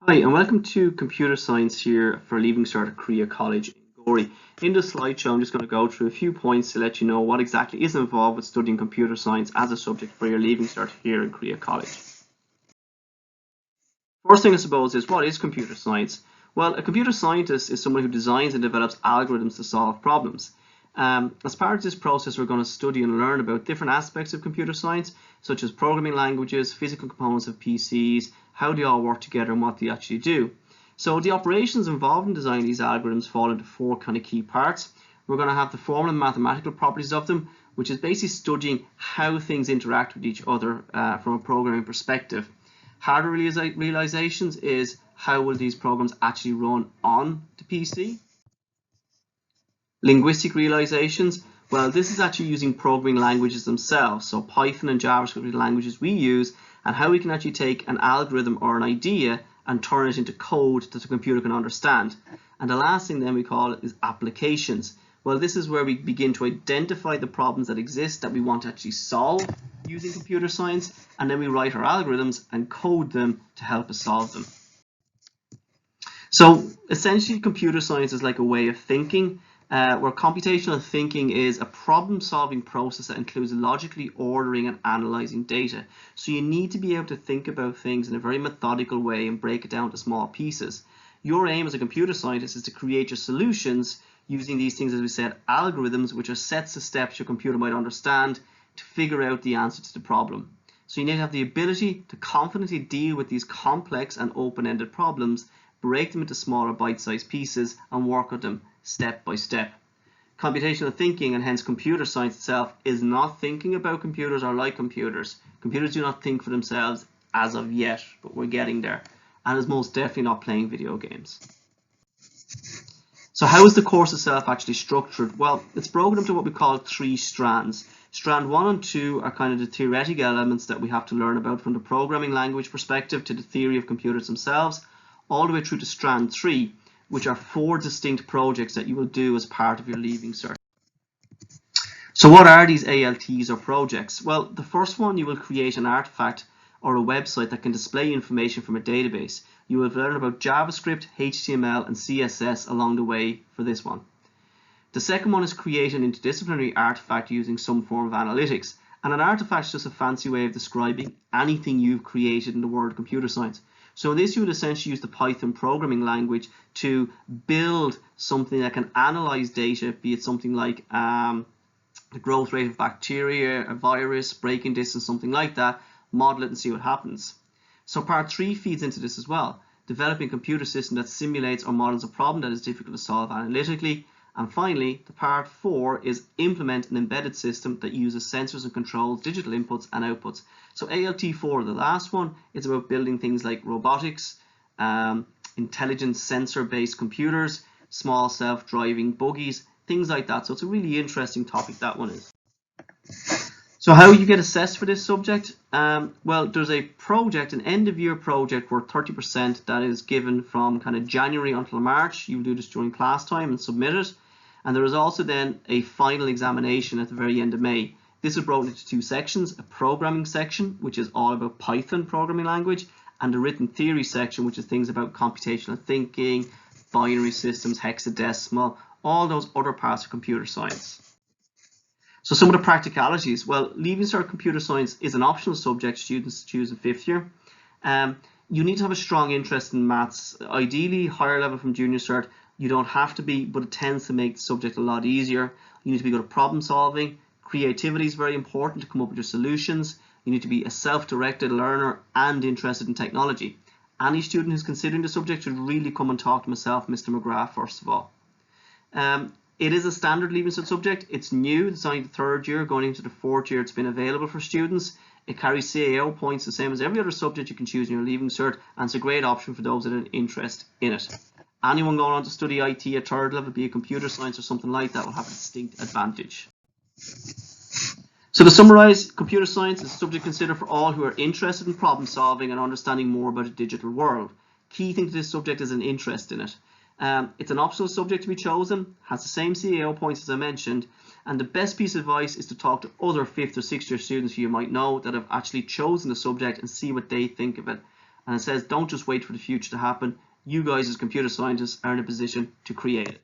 Hi, and welcome to Computer Science here for Leaving Cert at Korea College in Gorey. In this slideshow, I'm just going to go through a few points to let you know what exactly is involved with studying computer science as a subject for your Leaving Cert here in Korea College. First thing, I suppose, is what is computer science? Well, a computer scientist is someone who designs and develops algorithms to solve problems. As part of this process, we're going to study and learn about different aspects of computer science, such as programming languages, physical components of PCs, how they all work together and what they actually do. So the operations involved in designing these algorithms fall into four kind of key parts. We're going to have the formal and mathematical properties of them, which is basically studying how things interact with each other from a programming perspective. Harder realizations is how will these programs actually run on the PC. Linguistic realizations, well, this is actually using programming languages themselves, so Python and JavaScript are the languages we use, and how we can actually take an algorithm or an idea and turn it into code that the computer can understand. And the last thing then we call it is applications. Well, this is where we begin to identify the problems that exist that we want to actually solve using computer science, and then we write our algorithms and code them to help us solve them. So essentially, computer science is like a way of thinking, where computational thinking is a problem-solving process that includes logically ordering and analyzing data. So you need to be able to think about things in a very methodical way and break it down to small pieces. Your aim as a computer scientist is to create your solutions using these things, as we said, algorithms, which are sets of steps your computer might understand to figure out the answer to the problem. So you need to have the ability to confidently deal with these complex and open-ended problems, break them into smaller bite-sized pieces and work with them step by step. Computational thinking, and hence computer science itself, is not thinking about computers or like computers. Computers do not think for themselves as of yet, but we're getting there. And is most definitely not playing video games. So how is the course itself actually structured? Well, it's broken into what we call three strands. Strand 1 and 2 are kind of the theoretical elements that we have to learn about from the programming language perspective to the theory of computers themselves, all the way through to Strand 3, which are four distinct projects that you will do as part of your Leaving Cert. So what are these ALTs or projects? Well, the first one, you will create an artifact or a website that can display information from a database. You will learn about JavaScript, HTML and CSS along the way for this one. The second one is create an interdisciplinary artifact using some form of analytics. And an artifact is just a fancy way of describing anything you've created in the world of computer science. So in this, you would essentially use the Python programming language to build something that can analyze data, be it something like the growth rate of bacteria, a virus, breaking distance, something like that, model it and see what happens. So part 3 feeds into this as well, developing a computer system that simulates or models a problem that is difficult to solve analytically. And finally, the part 4 is implement an embedded system that uses sensors and controls digital inputs and outputs. So ALT4, the last one, is about building things like robotics, intelligent sensor-based computers, small self-driving buggies, things like that. So it's a really interesting topic, that one is. So how you get assessed for this subject? Well, there's a project, an end-of-year project worth 30% that is given from kind of January until March. You do this during class time and submit it. And there is also then a final examination at the very end of May. This is broken into two sections, a programming section, which is all about Python programming language, and a written theory section, which is things about computational thinking, binary systems, hexadecimal, all those other parts of computer science. So some of the practicalities. Well, Leaving Cert Computer Science is an optional subject students choose in 5th year. You need to have a strong interest in maths, ideally higher level from junior cert. You don't have to be, but it tends to make the subject a lot easier. You need to be good at problem solving. Creativity is very important to come up with your solutions. You need to be a self-directed learner and interested in technology. Any student who's considering the subject should really come and talk to myself, Mr. McGrath, first of all. It is a standard Leaving Cert subject. It's new. It's only the 3rd year. Going into the 4th year, it's been available for students. It carries CAO points the same as every other subject you can choose in your Leaving Cert, and it's a great option for those that have an interest in it. Anyone going on to study IT at 3rd level, be it computer science or something like that, will have a distinct advantage. So to summarise, computer science is a subject considered for all who are interested in problem solving and understanding more about the digital world. Key thing to this subject is an interest in it. It's an optional subject to be chosen, has the same CAO points as I mentioned, and the best piece of advice is to talk to other 5th or 6th year students who you might know that have actually chosen the subject and see what they think of it. And it says, don't just wait for the future to happen. You guys as computer scientists are in a position to create it.